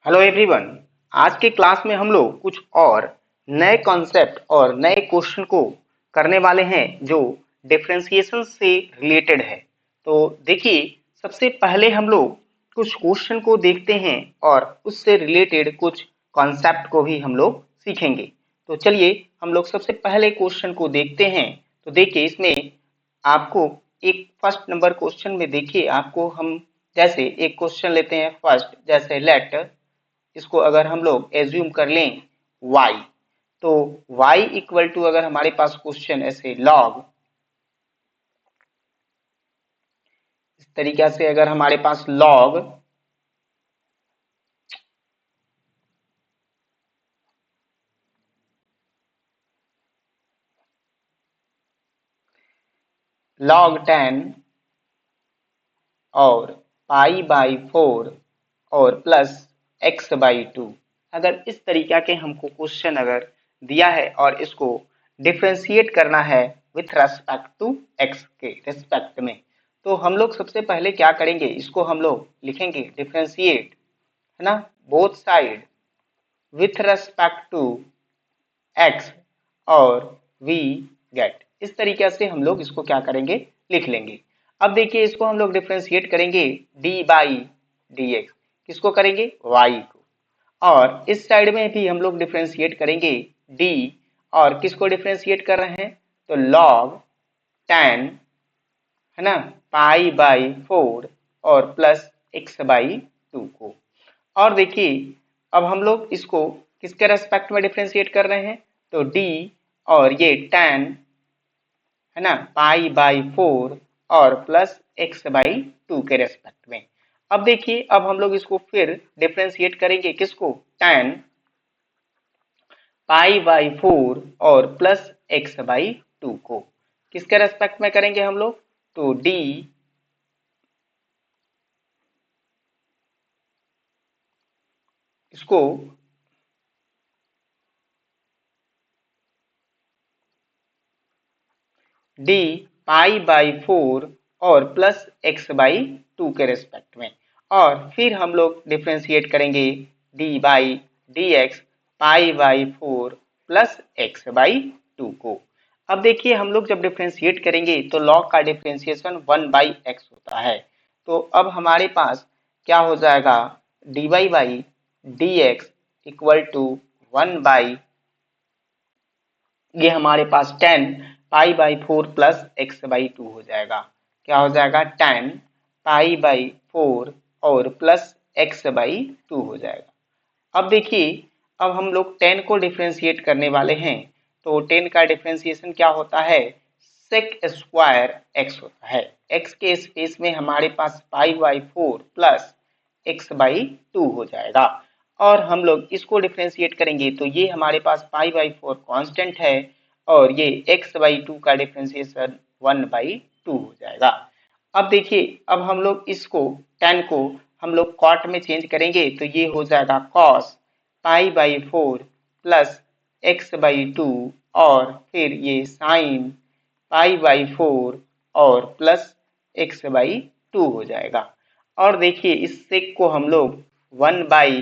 Hello everyone. आज के class में हम लोग कुछ और नए कॉन्सेप्ट और नए क्वेश्चन को करने वाले हैं जो डिफरेंशिएशन से रिलेटेड है। तो देखिए, सबसे पहले हम लोग कुछ क्वेश्चन को देखते हैं और उससे रिलेटेड कुछ कॉन्सेप्ट को भी हम लोग सीखेंगे। तो चलिए हम लोग सबसे पहले क्वेश्चन को देखते हैं। तो देखिए, इसमें आपको एक फर्स्ट नंबर क्वेश्चन में देखिए, आपको हम जैसे एक क्वेश्चन लेते हैं फर्स्ट, जैसे लेट इसको अगर हम लोग एज्यूम कर लें y, तो y इक्वल टू अगर हमारे पास क्वेश्चन ऐसे log, इस तरीके से अगर हमारे पास log 10 और पाई बाई 4 और प्लस x बाई 2, अगर इस तरीके के हमको क्वेश्चन अगर दिया है और इसको डिफ्रेंशिएट करना है विथ रेस्पेक्ट टू x के रिस्पेक्ट में, तो हम लोग सबसे पहले क्या करेंगे, इसको हम लोग लिखेंगे डिफ्रेंशिएट, है ना, both side with respect to x और वी गेट, इस तरीके से हम लोग इसको क्या करेंगे, लिख लेंगे। अब देखिए, इसको हम लोग डिफ्रेंशिएट करेंगे d बाई डी एक्स, किसको करेंगे, y को, और इस साइड में भी हम लोग डिफ्रेंशिएट करेंगे d, और किसको डिफ्रेंशिएट कर रहे हैं, तो log 10, है ना, पाई बाई 4 और प्लस x बाई 2 को। और देखिए, अब हम लोग इसको किसके रेस्पेक्ट में डिफ्रेंशिएट कर रहे हैं, तो d और ये 10, है ना, पाई बाई 4 और प्लस x बाई 2 के रेस्पेक्ट में। अब देखिए, अब हम लोग इसको फिर डिफ्रेंशिएट करेंगे, किसको, 10 पाई बाई 4 और प्लस x बाई 2 को, किसके रेस्पेक्ट में करेंगे हम लोग, तो d इसको d पाई बाई 4 और प्लस x बाई 2 के रेस्पेक्ट में, और फिर हम लोग डिफ्रेंशिएट करेंगे d by d x pi by 4 plus x by 2 को। अब देखिए, हम लोग जब डिफ्रेंशिएट करेंगे तो log का डिफ्रेंशिएशन 1 बाई एक्स होता है। तो अब हमारे पास क्या हो जाएगा, dy by d x equal to 1 by, ये हमारे पास 10 pi by 4 plus x by 2 हो जाएगा। क्या हो जाएगा, 10 पाई बाई 4 और प्लस एक्स बाई 2 हो जाएगा। अब देखिए, अब हम लोग 10 को डिफ्रेंशिएट करने वाले हैं, तो 10 का डिफ्रेंशिएशन क्या होता है, सेक स्क्वायर एक्स होता है। एक्स के स्पेस में हमारे पास pi by 4 plus x by 2 हो जाएगा, और हम लोग इसको डिफ्रेंशिएट करेंगे तो ये हमारे पास पाई बाई 4 कांस्टेंट है, और ये एक्स बाई 2 का डिफ्रेंशिएशन 1 बाई 2 हो जाएगा। अब देखिए, अब हम लोग इसको 10 को हम लोग कॉट में चेंज करेंगे, तो ये हो जाएगा cos pi by 4 plus x by 2, और फिर ये साइन पाई बाई 4 और प्लस एक्स बाई 2 हो जाएगा। और देखिए, इस सेक को हम लोग 1 by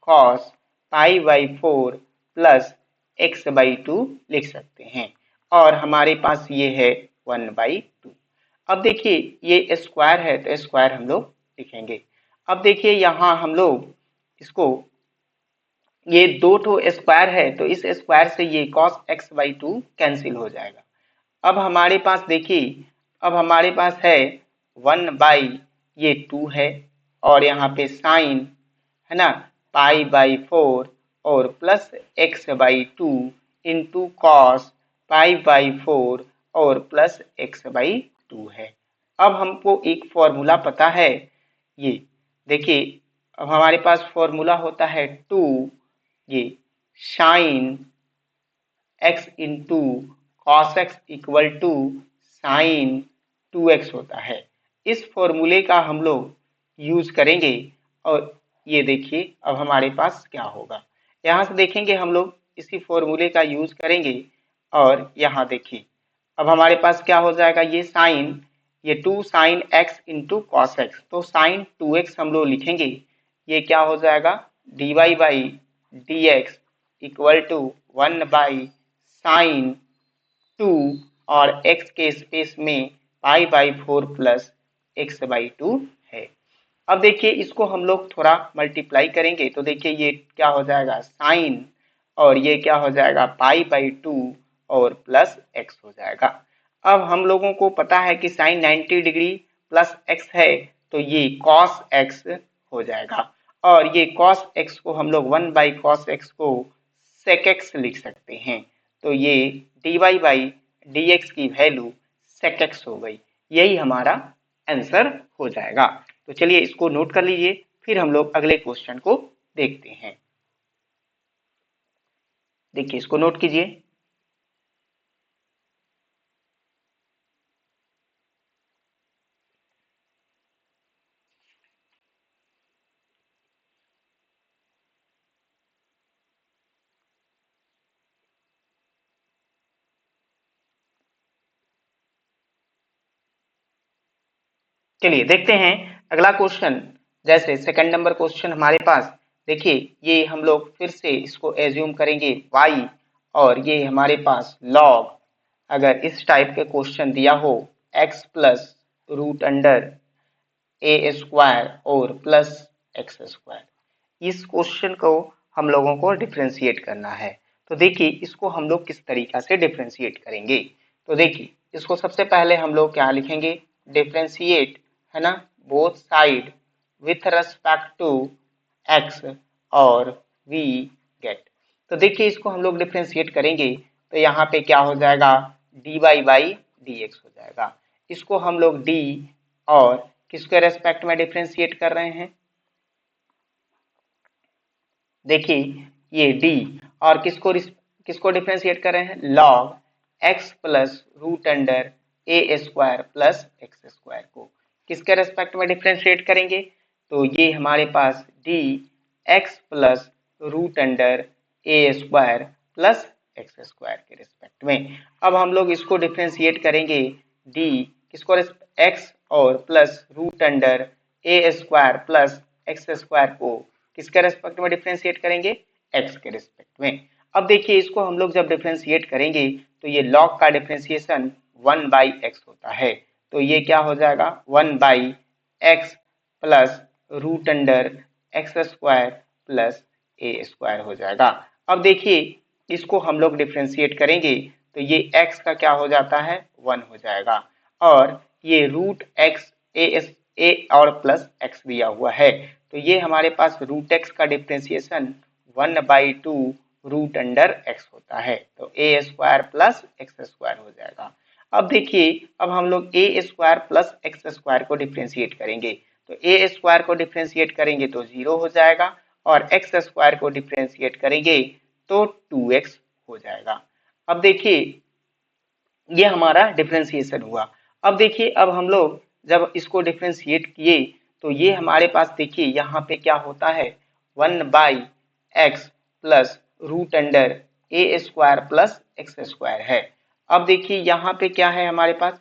cos pi by 4 plus x by 2 लिख सकते हैं, और हमारे पास ये है 1 बाई 2। अब देखिए, ये स्क्वायर है तो स्क्वायर हम लोग लिखेंगे। अब देखिए, यहाँ हम लोग इसको, ये दो ठो स्क्वायर है तो इस स्क्वायर से ये cos x बाई 2 कैंसिल हो जाएगा। अब हमारे पास देखिए, अब हमारे पास है 1 बाई ये 2 है, और यहाँ पे साइन, है ना, पाई बाई 4 और plus x by 2 into cos pi by 4 और प्लस एक्स बाई 2 है। अब हमको एक फॉर्मूला पता है, ये देखिए, अब हमारे पास फॉर्मूला होता है 2 ये sine x into cos x equal to sine 2x होता है। इस फॉर्मूले का हम लोग यूज करेंगे, और ये देखिए अब हमारे पास क्या होगा, यहाँ से देखेंगे हम लोग इसी फॉर्मूले का यूज करेंगे, और यहाँ देखिए अब हमारे पास क्या हो जाएगा, ये साइन, ये 2 sine x into cos x, तो साइन 2x हम लोग लिखेंगे, ये क्या हो जाएगा, dy/dx इक्वल टू 1/sin 2 और x के स्पेस में π/4 प्लस x/2 है। अब देखिए इसको हम लोग थोड़ा मल्टीप्लाई करेंगे तो देखिए ये क्या हो जाएगा साइन और ये क्या हो जाएगा π/2 और प्लस x हो जाएगा। अब हम लोगों को पता है कि साइन 90 डिग्री प्लस x है तो ये cos x हो जाएगा और ये cos x को हम लोग 1/cos x को sec x लिख सकते हैं तो ये dy/dx की वैल्यू sec x हो गई। यही हमारा आंसर हो जाएगा। तो चलिए इसको नोट कर लीजिए, फिर हम लोग अगले क्वेश्चन को देखते हैं। देखिए इसको नोट कीजिए। चलिए देखते हैं अगला क्वेश्चन। जैसे सेकंड नंबर क्वेश्चन हमारे पास देखिए ये हम लोग फिर से इसको एज्यूम करेंगे y और ये हमारे पास log अगर इस टाइप के क्वेश्चन दिया हो x प्लस रूट अंडर ए स्क्वायर और प्लस एक्स स्क्वायर, इस क्वेश्चन को हम लोगों को डिफ्रेंशिएट करना है। तो देखिए इसको हम लोग किस तरीका से डिफ्रेंशिएट करेंगे। तो देखिए इसको सबसे पहले हम लोग क्या लिखेंगे, डिफ्रेंशिएट है ना both side with respect to x और वी गेट। तो देखिए इसको हम लोग डिफ्रेंशिएट करेंगे तो यहाँ पे क्या हो जाएगा dy/dx हो जाएगा। इसको हम लोग d और किसके रेस्पेक्ट में डिफ्रेंशिएट कर रहे हैं, देखिए ये d और किसको डिफ्रेंशिएट कर रहे हैं, log x plus root under ए स्क्वायर प्लस एक्स स्क्वायर को किसके रेस्पेक्ट में डिफ्रेंशिएट करेंगे। तो ये हमारे पास d x plus root under ए स्क्वायर प्लस एक्स स्क्वायर के रेस्पेक्ट में। अब हम लोग इसको डिफ्रेंशिएट करेंगे d किसको x और प्लस रूट अंडर ए स्क्वायर प्लस एक्स स्क्वायर को किसके रेस्पेक्ट में डिफ्रेंशिएट करेंगे, x के रेस्पेक्ट में। अब देखिए इसको हम लोग जब डिफ्रेंशिएट करेंगे तो ये log का डिफ्रेंशिएशन 1/x होता है तो ये क्या हो जाएगा 1/x plus root under X square plus ए स्क्वायर हो जाएगा। अब देखिए इसको हम लोग डिफ्रेंशिएट करेंगे तो ये x का क्या हो जाता है 1 हो जाएगा और ये रूट एक्स ए और प्लस x दिया हुआ है तो ये हमारे पास रूट एक्स का डिफ्रेंशिएशन 1/2 रूट अंडर x होता है तो ए स्क्वायर प्लस एक्स स्क्वायर हो जाएगा। अब देखिए अब हम लोग ए स्क्वायर प्लस एक्स स्क्वायर को डिफ्रेंशिएट करेंगे तो ए स्क्वायर को डिफ्रेंशिएट करेंगे तो 0 हो जाएगा और एक्स स्क्वायर को डिफ्रेंशिएट करेंगे तो 2x हो जाएगा। अब देखिए ये हमारा डिफ्रेंशिएशन हुआ। अब देखिए अब हम लोग जब इसको डिफ्रेंशिएट किए तो ये हमारे पास देखिए यहाँ पे क्या होता है 1/x प्लस रूट अंडर ए स्क्वायर प्लस एक्स स्क्वायर है। अब देखिए यहाँ पे क्या है हमारे पास,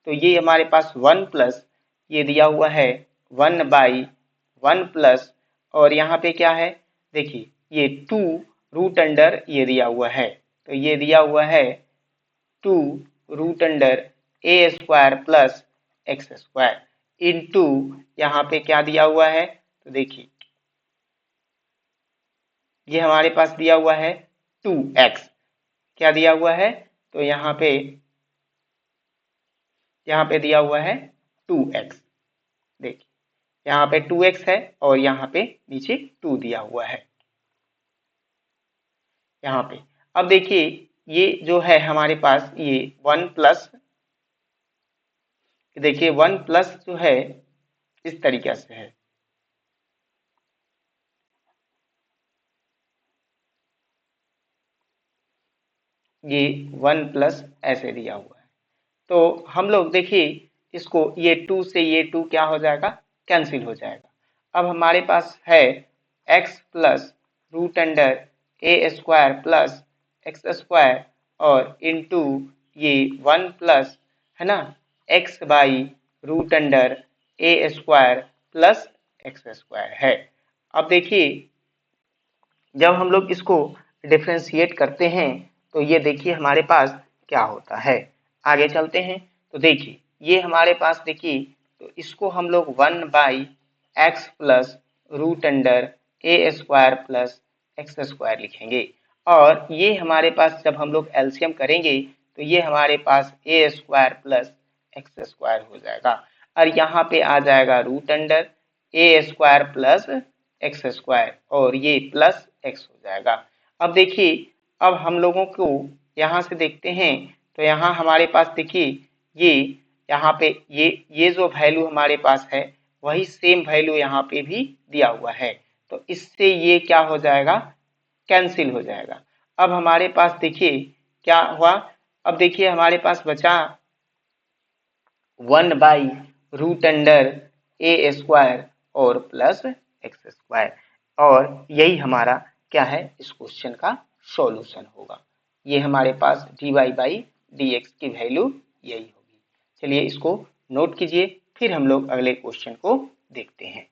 तो ये हमारे पास 1 प्लस ये दिया हुआ है 1/1 प्लस और यहाँ पे क्या है देखिए ये 2 रूट अंडर ये दिया हुआ है तो ये दिया हुआ है 2 रूट अंडर ए square plus x square into यहाँ पे क्या दिया हुआ है, तो देखिए ये हमारे पास दिया हुआ है 2x, क्या दिया हुआ है तो यहाँ पे दिया हुआ है 2x। देखिए यहाँ पे 2x है और यहाँ पे नीचे 2 दिया हुआ है यहाँ पे। अब देखिए ये जो है हमारे पास ये 1 प्लस, देखिए 1 प्लस जो है इस तरीके से है, ये 1 प्लस ऐसे दिया हुआ है तो हम लोग देखिए इसको ये 2 से ये 2 क्या हो जाएगा कैंसिल हो जाएगा। अब हमारे पास है x प्लस रूट अंडर ए स्क्वायर प्लस एक्स स्क्वायर और इनटू ये 1 प्लस है ना x by root under A square plus x square है। अब देखिए जब हम लोग इसको डिफ्रेंशिएट करते हैं तो ये देखिए हमारे पास क्या होता है। आगे चलते हैं तो देखिए ये हमारे पास देखिए, तो इसको हम लोग 1/x प्लस रूट अंडर ए स्क्वायर प्लस एक्स स्क्वायर लिखेंगे। और ये हमारे पास जब हम लोग एलसीएम करेंगे तो ये हमारे पास ए स्क्वायर प्लस एक्स स्क्वायर हो जाएगा, और यहाँ पे आ जाएगा रूट अंडर ए स्क्वायर प्लस एक्स स्क्वायर, और ये प्लस एक्स हो जाएगा। अब देखिए, अब हम लोगों को यहाँ से देखते हैं तो यहाँ हमारे पास देखिए ये यहाँ पे ये जो वैल्यू हमारे पास है वही सेम वैल्यू यहाँ पे भी दिया हुआ है, तो इससे ये क्या हो जाएगा, कैंसिल हो जाएगा। अब हमारे पास देखिए क्या हुआ, अब देखिए हमारे पास बचा 1/√अंडर ए स्क्वायर और प्लस एक्स स्क्वायर, और यही हमारा क्या है इस क्वेश्चन का सॉल्यूशन होगा। ये हमारे पास dy/dx की वैल्यू यही होगी। चलिए इसको नोट कीजिए, फिर हम लोग अगले क्वेश्चन को देखते हैं।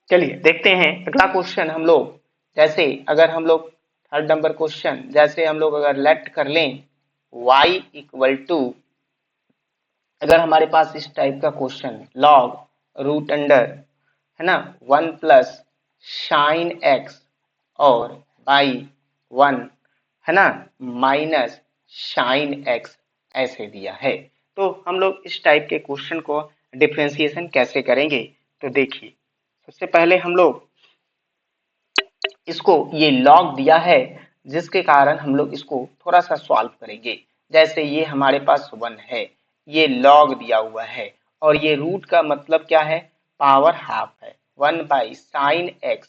चलिए देखते हैं अगला क्वेश्चन। हम लोग जैसे अगर हम लोग थर्ड नंबर क्वेश्चन जैसे हम लोग अगर लेट कर लें y इक्वल टू, अगर हमारे पास इस टाइप का क्वेश्चन लॉग रूट अंडर है ना 1 प्लस साइन एक्स और बाई 1 है ना माइनस साइन एक्स ऐसे दिया है, तो हम लोग इस टाइप के क्वेश्चन को डिफ्रेंसिएशन कैसे करेंगे। तो देखिए सबसे पहले हम लोग इसको ये लॉग दिया है जिसके कारण हम लोग इसको थोड़ा सा सॉल्व करेंगे। जैसे ये हमारे पास 1 है, ये लॉग दिया हुआ है, और ये रूट का मतलब क्या है, पावर हाफ है, 1/sin x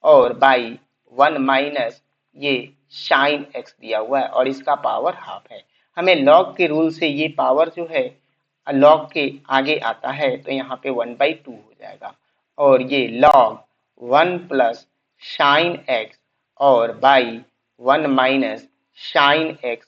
और बाई 1 माइनस ये साइन एक्स दिया हुआ है और इसका पावर हाफ है। हमें लॉग के रूल से ये पावर जो है लॉग के आगे आता है तो यहाँ पे 1/2 हो जाएगा, और ये लॉग 1 प्लस साइन एक्स और बाई 1 माइनस साइन एक्स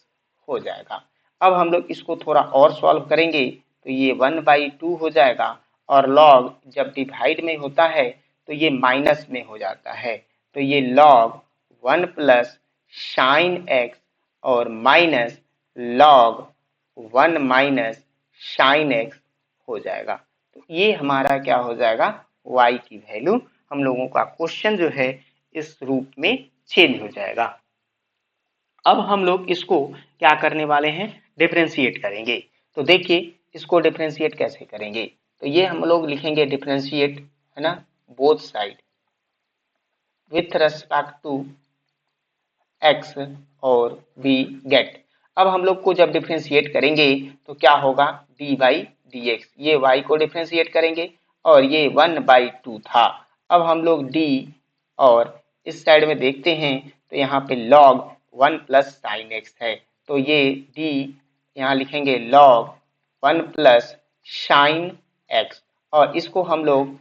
हो जाएगा। अब हम लोग इसको थोड़ा और सॉल्व करेंगे तो ये 1/2 हो जाएगा, और लॉग जब डिवाइड में होता है तो ये माइनस में हो जाता है, तो ये लॉग 1 प्लस साइन एक्स और minus log 1 minus sine x हो जाएगा। तो ये हमारा क्या हो जाएगा, y की वैल्यू हम लोगों का क्वेश्चन जो है इस रूप में चेंज हो जाएगा। अब हम लोग इसको क्या करने वाले हैं, डिफरेंशिएट करेंगे। तो देखिए इसको डिफरेंशिएट कैसे करेंगे, तो ये हम लोग लिखेंगे डिफरेंशिएट है ना both side with respect to x और b गेट। अब हम लोग को जब डिफरेंशिएट करेंगे तो क्या होगा, dy/dx, ये y को डिफरेंशिएट करेंगे और ये 1/2 था। अब हम लोग d और इस साइड में देखते हैं तो यहाँ पे log 1 प्लस साइन एक्स है, तो ये d यहाँ लिखेंगे log 1 प्लस साइन एक्स, और इसको हम लोग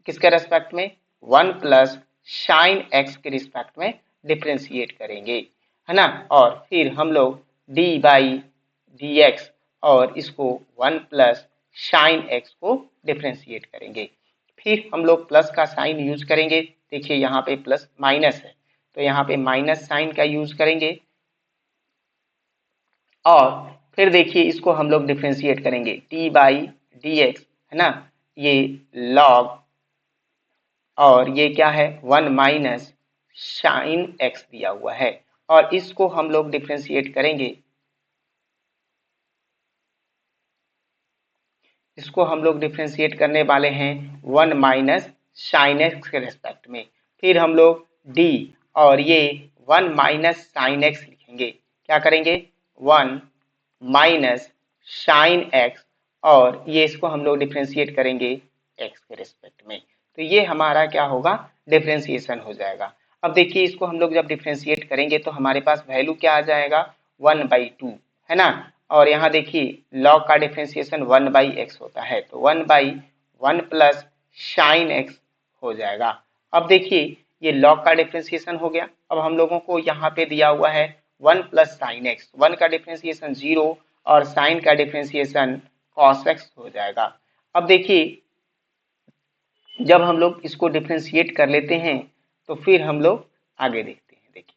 किसके रेस्पेक्ट में, 1 प्लस साइन एक्स के रिस्पेक्ट में डिफ्रेंशिएट करेंगे है ना। और फिर हम लोग dy/dx और इसको 1 प्लस साइन एक्स को डिफ्रेंशिएट करेंगे। फिर हम लोग प्लस का साइन यूज करेंगे, देखिए यहाँ पे प्लस माइनस है तो यहाँ पे माइनस साइन का यूज करेंगे, और फिर देखिए इसको हम लोग डिफ्रेंशिएट करेंगे d/dx है ना, ये लॉग और ये क्या है 1 माइनस साइन एक्स दिया हुआ है, और इसको हम लोग डिफ्रेंशिएट करेंगे, इसको हम लोग डिफ्रेंशिएट करने वाले हैं 1 माइनस साइन एक्स के रेस्पेक्ट में। फिर हम लोग d और ये 1 माइनस साइन एक्स लिखेंगे, क्या करेंगे 1 माइनस साइन एक्स, और ये इसको हम लोग डिफ्रेंशिएट करेंगे x के रिस्पेक्ट में। तो ये हमारा क्या होगा, डिफ्रेंसिएशन हो जाएगा। अब देखिए इसको हम लोग जब डिफ्रेंशिएट करेंगे तो हमारे पास वैल्यू क्या आ जाएगा, 1/2 है ना। और यहाँ देखिए लॉग का डिफ्रेंसिएशन 1/x होता है, तो 1/1 प्लस साइन एक्स हो जाएगा। अब देखिए ये लॉग का डिफ्रेंसिएशन हो गया। अब हम लोगों को यहाँ पे दिया हुआ है 1 प्लस साइन एक्स, 1 का डिफ्रेंसिएशन 0 और साइन का डिफ्रेंसिएशन कॉस एक्स हो जाएगा। अब देखिए जब हम लोग इसको डिफ्रेंशिएट कर लेते हैं तो फिर हम लोग आगे देखते हैं। देखिए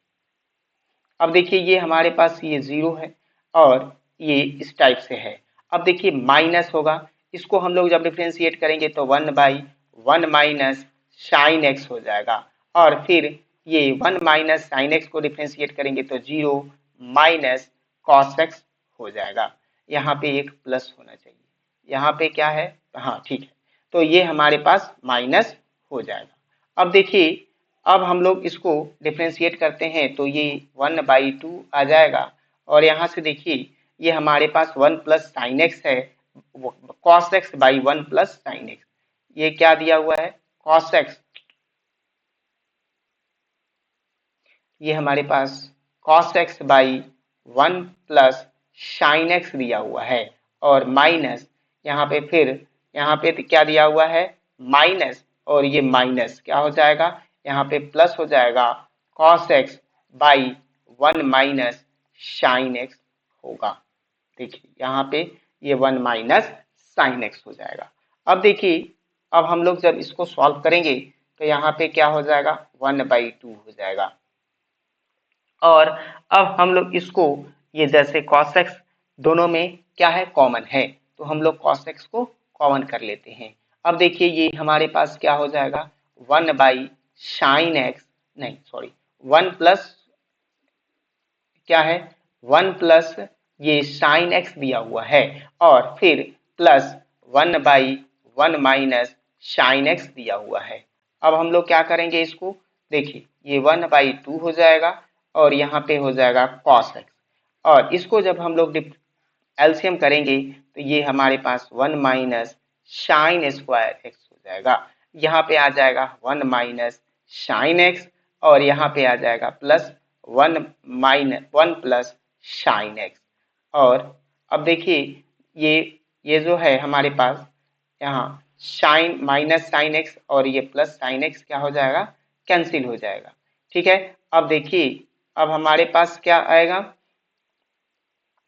अब देखिए ये हमारे पास ये 0 है और ये इस टाइप से है। अब देखिए माइनस होगा, इसको हम लोग जब डिफ्रेंशिएट करेंगे तो 1/1 माइनस साइन एक्स हो जाएगा। और फिर ये 1 माइनस साइन एक्स को डिफ्रेंशिएट करेंगे तो 0 माइनस कॉस एक्स हो जाएगा। यहाँ पे एक प्लस होना चाहिए, यहाँ पे क्या है, हाँ ठीक है, तो ये हमारे पास माइनस हो जाएगा। अब देखिए अब हम लोग इसको डिफ्रेंशिएट करते हैं तो ये 1/2 आ जाएगा। और यहाँ से देखिए ये हमारे पास 1 प्लस साइन एक्स है, cos X by 1 plus sine X, ये क्या दिया हुआ है, कॉस एक्स, ये हमारे पास cos X by 1 plus sine X दिया हुआ है। और माइनस यहाँ पे फिर यहाँ पे क्या दिया हुआ है, माइनस, और ये माइनस क्या हो जाएगा, यहाँ पे प्लस हो जाएगा, cos X by 1 minus sine x होगा। देखिए यहाँ पे ये 1 माइनस साइन एक्स हो जाएगा। अब देखिए अब हम लोग जब इसको सॉल्व करेंगे तो यहाँ पे क्या हो जाएगा, 1/2 हो जाएगा। और अब हम लोग इसको ये जैसे cos x दोनों में क्या है, कॉमन है, तो हम लोग cos x को कॉमन कर लेते हैं। अब देखिए ये हमारे पास क्या हो जाएगा, 1/sin x, नहीं सॉरी 1 प्लस क्या है, 1 प्लस ये साइन एक्स दिया हुआ है और फिर प्लस 1/1 माइनस साइन एक्स दिया हुआ है। अब हम लोग क्या करेंगे इसको, देखिए ये 1/2 हो जाएगा और यहाँ पे हो जाएगा cos x, और इसको जब हम लोग एलसीएम करेंगे तो ये हमारे पास 1 माइनस साइन स्क्वायर एक्स हो जाएगा। यहाँ पे आ जाएगा 1 माइनस साइन एक्स और यहाँ पे आ जाएगा प्लस 1 प्लस साइन एक्स। और अब देखिए ये जो है हमारे पास यहाँ साइन माइनस साइन एक्स और ये प्लस साइन एक्स क्या हो जाएगा, कैंसिल हो जाएगा। ठीक है, अब देखिए अब हमारे पास क्या आएगा,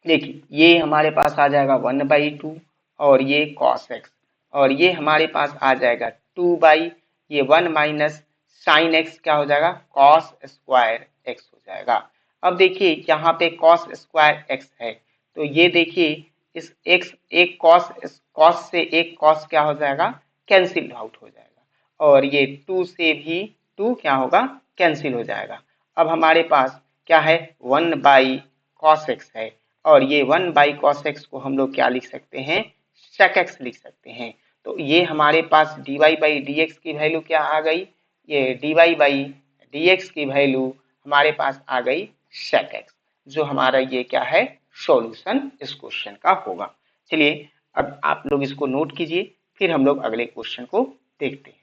देखिए ये हमारे पास आ जाएगा 1/2 और ये cos x, और ये हमारे पास आ जाएगा 2 ये 1 माइनस साइन एक्स क्या हो जाएगा, cos स्क्वायर x हो जाएगा। अब देखिए यहाँ पे cos स्क्वायर x है तो ये देखिए इस x एक cos से एक cos क्या हो जाएगा, कैंसिल आउट हो जाएगा, और ये 2 से भी 2 क्या होगा, कैंसिल हो जाएगा। अब हमारे पास क्या है, 1/cos x है और ये 1/cos x को हम लोग क्या लिख सकते हैं, sec x लिख सकते हैं। तो ये हमारे पास dy/dx की वैल्यू क्या आ गई, ये dy/dx की वैल्यू हमारे पास आ गई sec x, जो हमारा ये क्या है, सॉल्यूशन इस क्वेश्चन का होगा। चलिए अब आप लोग इसको नोट कीजिए, फिर हम लोग अगले क्वेश्चन को देखते हैं।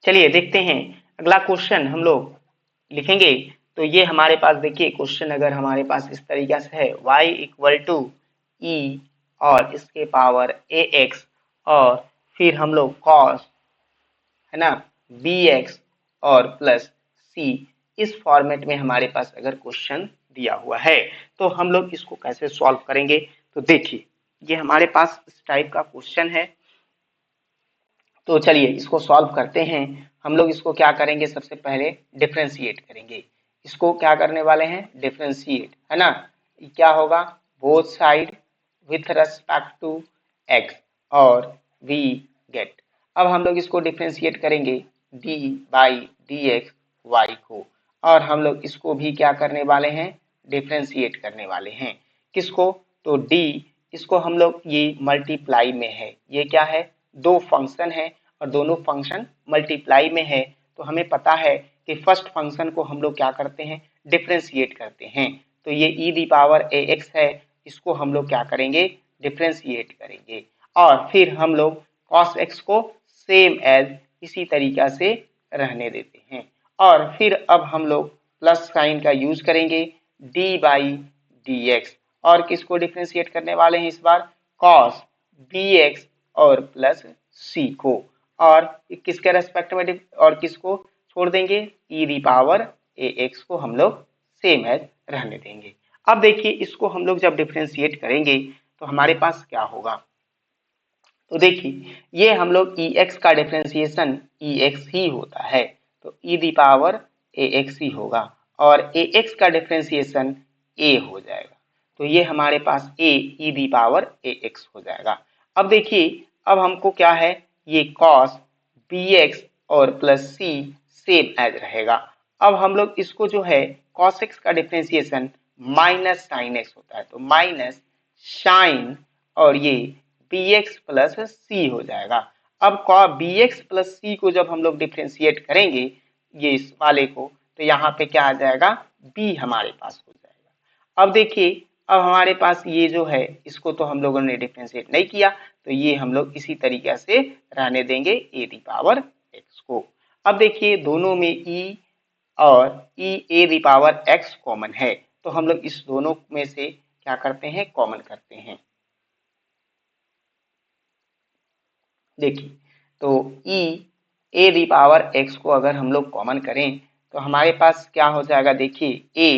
चलिए देखते हैं अगला क्वेश्चन हम लोग लिखेंगे। तो ये हमारे पास देखिए क्वेश्चन अगर हमारे पास इस तरीके से है, y इक्वल टू ई और इसके पावर ax और फिर हम लोग cos है ना bx और प्लस c, इस फॉर्मेट में हमारे पास अगर क्वेश्चन दिया हुआ है तो हम लोग इसको कैसे सॉल्व करेंगे। तो देखिए ये हमारे पास इस टाइप का क्वेश्चन है, तो चलिए इसको सॉल्व करते हैं। हम लोग इसको क्या करेंगे, सबसे पहले डिफ्रेंशिएट करेंगे। इसको क्या करने वाले हैं, डिफ्रेंशिएट, है ना। क्या होगा, both side with respect to x और वी गेट। अब हम लोग इसको डिफ्रेंशिएट करेंगे d by d x y को, और हम लोग इसको भी क्या करने वाले हैं, डिफ्रेंशिएट करने वाले हैं। किसको, तो डी, इसको हम लोग, ये मल्टीप्लाई में है, ये क्या है, दो फंक्शन है और दोनों फंक्शन मल्टीप्लाई में है, तो हमें पता है कि फर्स्ट फंक्शन को हम लोग क्या करते हैं, डिफ्रेंशिएट करते हैं। तो ये ई दी पावर ए एक्स है, इसको हम लोग क्या करेंगे, डिफ्रेंशिएट करेंगे, और फिर हम लोग cos x को सेम एज इसी तरीका से रहने देते हैं, और फिर अब हम लोग प्लस साइन का यूज करेंगे d बाई डी एक्स, और किसको डिफ्रेंशिएट करने वाले हैं इस बार, cos bx और प्लस c को, और किसके रेस्पेक्ट में और किसको छोड़ देंगे, e दी पावर ax को हम लोग सेम एज रहने देंगे। अब देखिए इसको हम लोग जब डिफ्रेंशिएट करेंगे तो हमारे पास क्या होगा, तो देखिए ये हम लोग ex का डिफ्रेंशिएशन ex ही होता है, तो e दी पावर ax ही होगा, और ax का डिफ्रेंशिएशन a हो जाएगा, तो ये हमारे पास a e the power ax हो जाएगा। अब देखिए अब हमको क्या है, ये cos bx और प्लस c सेम एज रहेगा। अब हम लोग इसको जो है cos x का डिफ्रेंशिएशन माइनस साइन x होता है, तो माइनस साइन और ये bx प्लस सी हो जाएगा। अब bx प्लस सी को जब हम लोग डिफ्रेंशिएट करेंगे ये इस वाले को, तो यहाँ पे क्या आ जाएगा, b हमारे पास हो जाएगा। अब देखिए अब हमारे पास ये जो है इसको तो हम लोगों ने डिफ्रेंशिएट नहीं किया, तो ये हम लोग इसी तरीके से रहने देंगे a दी पावर x को। अब देखिए दोनों में e और e a the power x common है, तो हम लोग इस दोनों में से क्या करते हैं, कॉमन करते हैं। देखिए तो e a the power x को अगर हम लोग कॉमन करें तो हमारे पास क्या हो जाएगा, देखिए a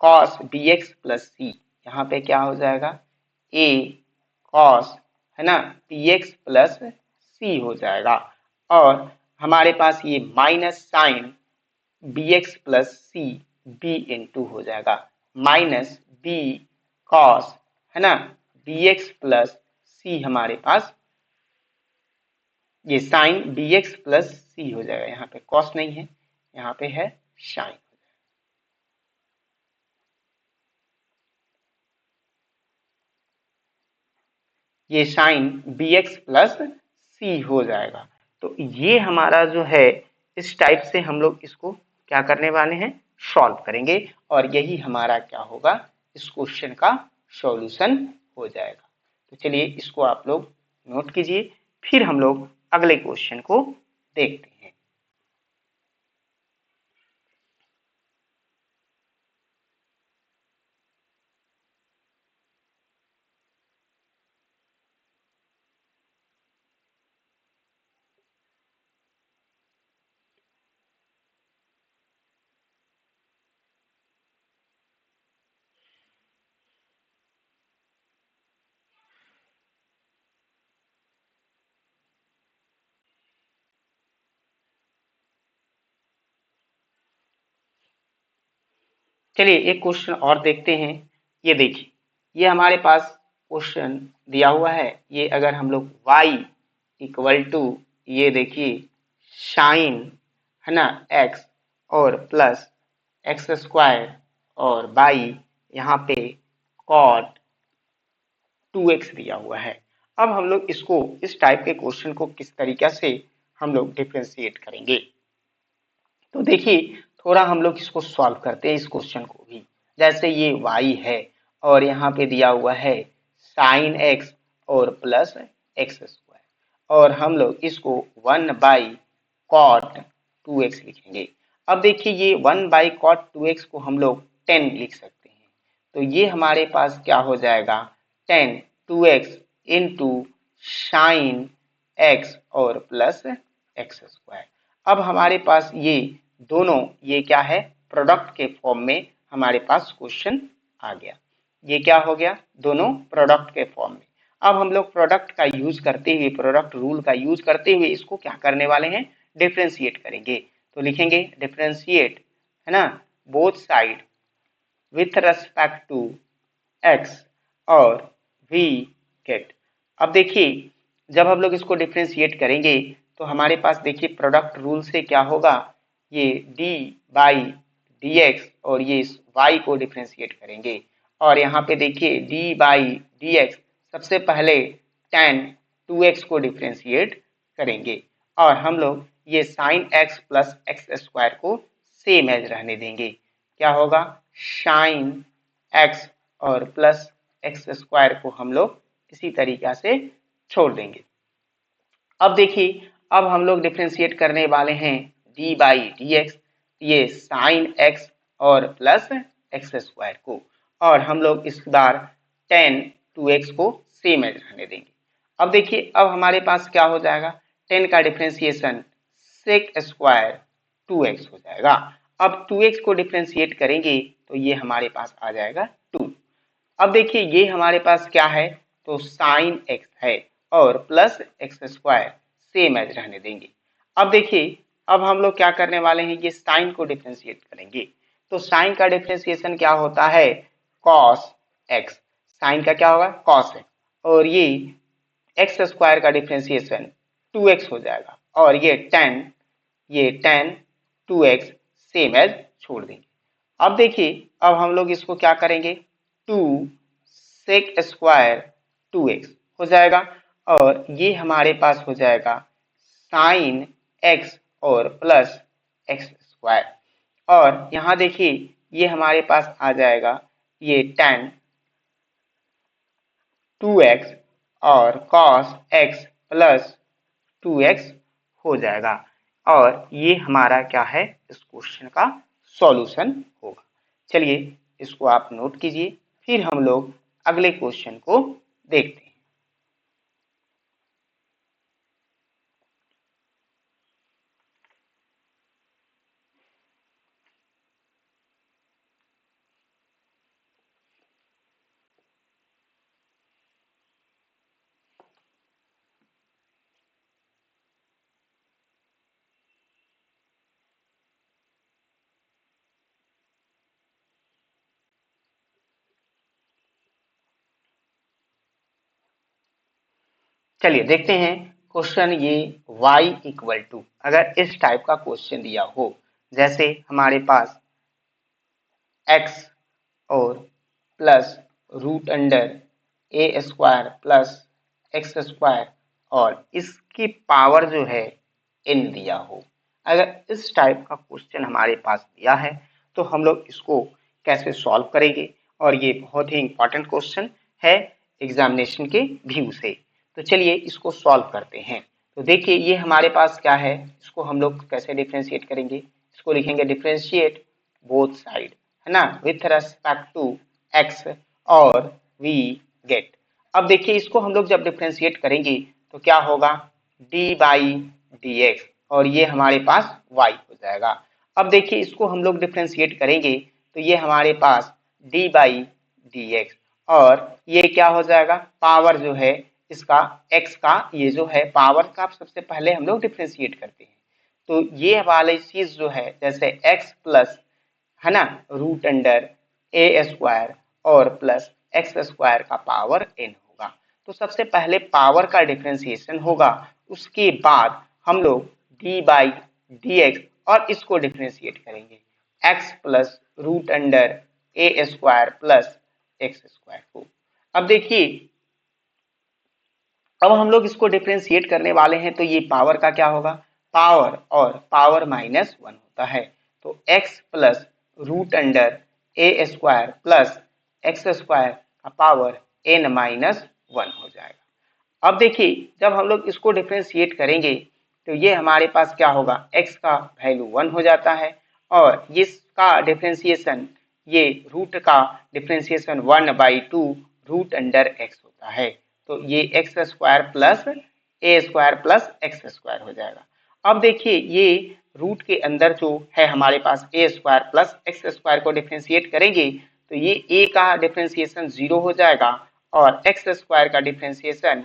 cos bx plus c, यहाँ पे क्या हो जाएगा, a cos, है ना, bx प्लस c हो जाएगा, और हमारे पास ये minus sine bx plus c b into हो जाएगा, माइनस b cos, है ना, bx प्लस c हमारे पास ये साइन bx प्लस c हो जाएगा, यहाँ पे cos नहीं है, यहाँ पे है साइन। ये साइन bx प्लस c हो जाएगा। तो ये हमारा जो है इस टाइप से हम लोग इसको क्या करने वाले हैं, सॉल्व करेंगे, और यही हमारा क्या होगा, इस क्वेश्चन का सॉल्यूशन हो जाएगा। तो चलिए इसको आप लोग नोट कीजिए, फिर हम लोग अगले क्वेश्चन को देखते हैं। चलिए एक क्वेश्चन और देखते हैं। ये देखिए ये हमारे पास क्वेश्चन दिया हुआ है, ये अगर हम लोग y इक्वल टू, ये देखिए साइन, है ना, x और प्लस एक्स स्क्वायर और बाई यहाँ पे कॉट 2x दिया हुआ है। अब हम लोग इसको इस टाइप के क्वेश्चन को किस तरीके से हम लोग डिफ्रेंशिएट करेंगे, तो देखिए थोड़ा हम लोग इसको सॉल्व करते हैं इस क्वेश्चन को भी। जैसे ये y है और यहाँ पे दिया हुआ है साइन x और प्लस एक्स स्क्वायर, और हम लोग इसको 1 बाई कॉट 2x लिखेंगे। अब देखिए ये 1 बाई कॉट 2x को हम लोग 10 लिख सकते हैं, तो ये हमारे पास क्या हो जाएगा, 10 2x इंटू साइन x और प्लस एक्स स्क्वायर। अब हमारे पास ये दोनों, ये क्या है, प्रोडक्ट के फॉर्म में हमारे पास क्वेश्चन आ गया। ये क्या हो गया, दोनों प्रोडक्ट के फॉर्म में। अब हम लोग प्रोडक्ट का यूज करते हुए, प्रोडक्ट रूल का यूज करते हुए इसको क्या करने वाले हैं, डिफ्रेंशिएट करेंगे। तो लिखेंगे डिफ्रेंशिएट, है ना, both side with respect to x और v गेट। अब देखिए जब हम लोग इसको डिफ्रेंशिएट करेंगे तो हमारे पास देखिए प्रोडक्ट रूल से क्या होगा, ये d बाई dx और ये y को डिफ्रेंशिएट करेंगे और यहाँ पे देखिए d बाई dx सबसे पहले tan 2x को डिफ्रेंशिएट करेंगे और हम लोग ये sine x plus x square को सेम एज रहने देंगे। क्या होगा, साइन x और प्लस एक्स स्क्वायर को हम लोग इसी तरीका से छोड़ देंगे। अब देखिए अब हम लोग डिफ्रेंशिएट करने वाले हैं d बाई डी एक्स, ये साइन x और प्लस एक्स स्क्वायर को, और हम लोग इस बार टेन 2x को सेम एज रहने देंगे। अब देखिए अब हमारे पास क्या हो जाएगा, 10 का डिफ्रेंशिएशन सेक स्क्वायर 2x हो जाएगा। अब 2x को डिफ्रेंशिएट करेंगे तो ये हमारे पास आ जाएगा 2। अब देखिए ये हमारे पास क्या है, तो साइन x है और plus x square same as रहने देंगे। अब देखिए अब हम लोग क्या करने वाले हैं, ये साइन को डिफ्रेंशिएट करेंगे। तो साइन का डिफ्रेंशिएशन क्या होता है, कॉस x, साइन का क्या होगा कॉस x, और ये एक्स स्क्वायर का डिफ्रेंशिएशन 2x हो जाएगा और ये टेन 2x सेम एज छोड़ देंगे। अब देखिए अब हम लोग इसको क्या करेंगे, 2 सेक स्क्वायर 2x हो जाएगा और ये हमारे पास हो जाएगा साइन x और प्लस एक्स स्क्वायर, और यहाँ देखिए ये हमारे पास आ जाएगा ये tan 2x और cos x प्लस 2x हो जाएगा और ये हमारा क्या है इस क्वेश्चन का सॉल्यूशन होगा। चलिए इसको आप नोट कीजिए, फिर हम लोग अगले क्वेश्चन को देखते हैं। चलिए देखते हैं क्वेश्चन ये y इक्वल टू, अगर इस टाइप का क्वेश्चन दिया हो, जैसे हमारे पास x और प्लस रूट अंडर ए स्क्वायर प्लस एक्स स्क्वायर और इसकी पावर जो है n दिया हो। अगर इस टाइप का क्वेश्चन हमारे पास दिया है तो हम लोग इसको कैसे सॉल्व करेंगे, और ये बहुत ही इंपॉर्टेंट क्वेश्चन है एग्जामिनेशन के व्यू से। तो चलिए इसको सॉल्व करते हैं। तो देखिए ये हमारे पास क्या है, इसको हम लोग कैसे डिफ्रेंशिएट करेंगे, इसको लिखेंगे डिफ्रेंशिएट बोथ साइड, है ना, विथ रेस्पेक्ट टू x और v गेट। अब देखिए इसको हम लोग जब डिफ्रेंशिएट करेंगे तो क्या होगा, d बाई डी एक्स और ये हमारे पास y हो जाएगा। अब देखिए इसको हम लोग डिफ्रेंशिएट करेंगे तो ये हमारे पास d बाई डी एक्स और ये क्या हो जाएगा, पावर जो है इसका x का, ये जो है पावर का सबसे पहले हम लोग डिफ्रेंशिएट करते हैं। तो ये वाली चीज जो है जैसे x प्लस, है ना, रूट अंडर ए स्क्वायर और प्लस एक्स स्क्वायर का पावर n होगा। तो सबसे पहले पावर का डिफ्रेंशिएशन होगा, उसके बाद हम लोग d बाई डी एक्स और इसको डिफ्रेंशिएट करेंगे x प्लस रूट अंडर ए स्क्वायर प्लस एक्स स्क्वायर को। अब देखिए अब हम लोग इसको डिफ्रेंशिएट करने वाले हैं तो ये पावर का क्या होगा, पावर और पावर माइनस 1 होता है। तो x प्लस रूट अंडर ए स्क्वायर प्लस एक्स स्क्वायर का पावर n माइनस 1 हो जाएगा। अब देखिए जब हम लोग इसको डिफ्रेंशिएट करेंगे तो ये हमारे पास क्या होगा, x का वैल्यू 1 हो जाता है और इसका डिफ्रेंशिएशन, ये रूट का differentiation 1 by 2 root under x होता है। तो ये एक्स स्क्वायर प्लस ए स्क्वायर प्लस एक्स स्क्वायर हो जाएगा। अब देखिए ये रूट के अंदर जो है हमारे पास ए स्क्वायर प्लस एक्स स्क्वायर को डिफ्रेंशिएट करेंगे तो ये ए का डिफ्रेंशिएशन 0 हो जाएगा और एक्स स्क्वायर का डिफ्रेंशिएशन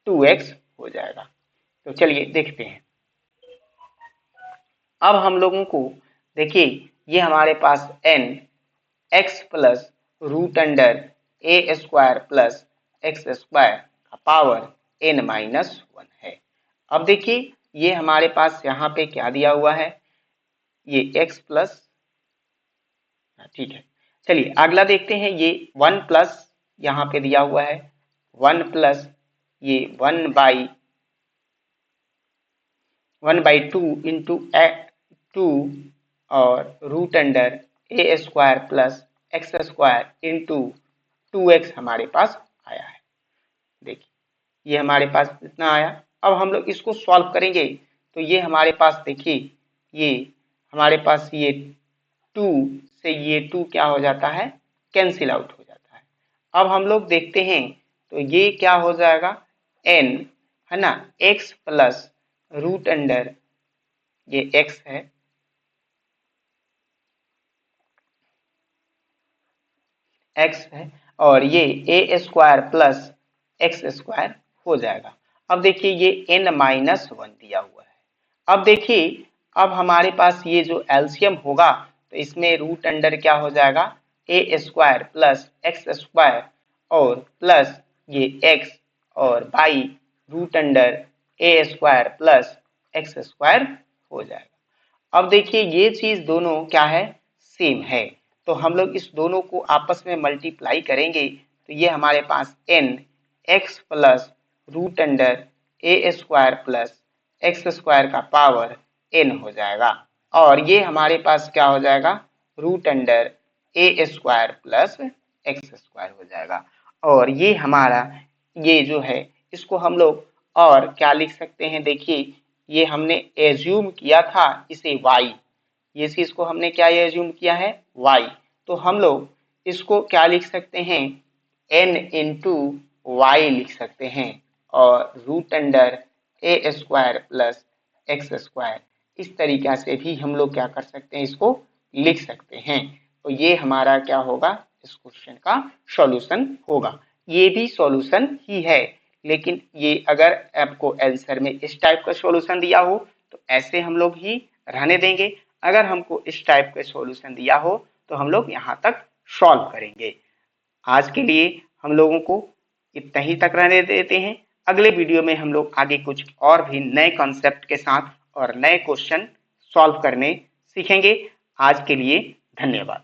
2x हो जाएगा। तो चलिए देखते हैं। अब हम लोगों को देखिए ये हमारे पास n x plus root under ए स्क्वायर प्लस एक्स स्क्वायर का पावर n माइनस 1 है। अब देखिए ये हमारे पास यहाँ पे क्या दिया हुआ है, ये x प्लस, ठीक है। चलिए अगला देखते हैं, ये 1 प्लस यहाँ पे दिया हुआ है, 1 प्लस ये 1/2 इंटू 2 और रूट अंडर ए square plus x square into 2x हमारे पास आया है। देखिए ये हमारे पास इतना आया। अब हम लोग इसको सॉल्व करेंगे तो ये हमारे पास देखिए ये हमारे पास ये 2 से ये 2 क्या हो जाता है, कैंसिल आउट हो जाता है। अब हम लोग देखते हैं तो ये क्या हो जाएगा, n है ना, x प्लस रूट अंडर ये x है, x है और ये ए स्क्वायर प्लस एक्स स्क्वायर हो जाएगा। अब देखिए ये n माइनस 1 दिया हुआ है। अब देखिए अब हमारे पास ये जो एलसीएम होगा तो इसमें रूट अंडर क्या हो जाएगा, a square plus x square और प्लस ये x और by root under A square plus x square हो जाएगा। अब देखिए ये चीज दोनों क्या है, सेम है, तो हम लोग इस दोनों को आपस में मल्टीप्लाई करेंगे तो ये हमारे पास n x plus root under ए स्क्वायर प्लस एक्स स्क्वायर का पावर n हो जाएगा और ये हमारे पास क्या हो जाएगा, रूट अंडर ए स्क्वायर प्लस एक्स स्क्वायर हो जाएगा। और ये हमारा ये जो है इसको हम लोग और क्या लिख सकते हैं, देखिए ये हमने एज्यूम किया था इसे y, ये चीज को हमने क्या एज्यूम किया है y, तो हम लोग इसको क्या लिख सकते हैं, n इंटू वाई लिख सकते हैं और रूट अंडर ए स्क्वायर प्लस एक्स स्क्वायर, इस तरीका से भी हम लोग क्या कर सकते हैं, इसको लिख सकते हैं। तो ये हमारा क्या होगा, इस क्वेश्चन का सॉल्यूशन होगा। ये भी सॉल्यूशन ही है, लेकिन ये अगर आपको आंसर में इस टाइप का सॉल्यूशन दिया हो तो ऐसे हम लोग ही रहने देंगे, अगर हमको इस टाइप का सॉल्यूशन दिया हो तो हम लोग यहाँ तक सॉल्व करेंगे। आज के लिए हम लोगों को इतना ही तक रहने देते हैं। अगले वीडियो में हम लोग आगे कुछ और भी नए कॉन्सेप्ट के साथ और नए क्वेश्चन सॉल्व करने सीखेंगे। आज के लिए धन्यवाद।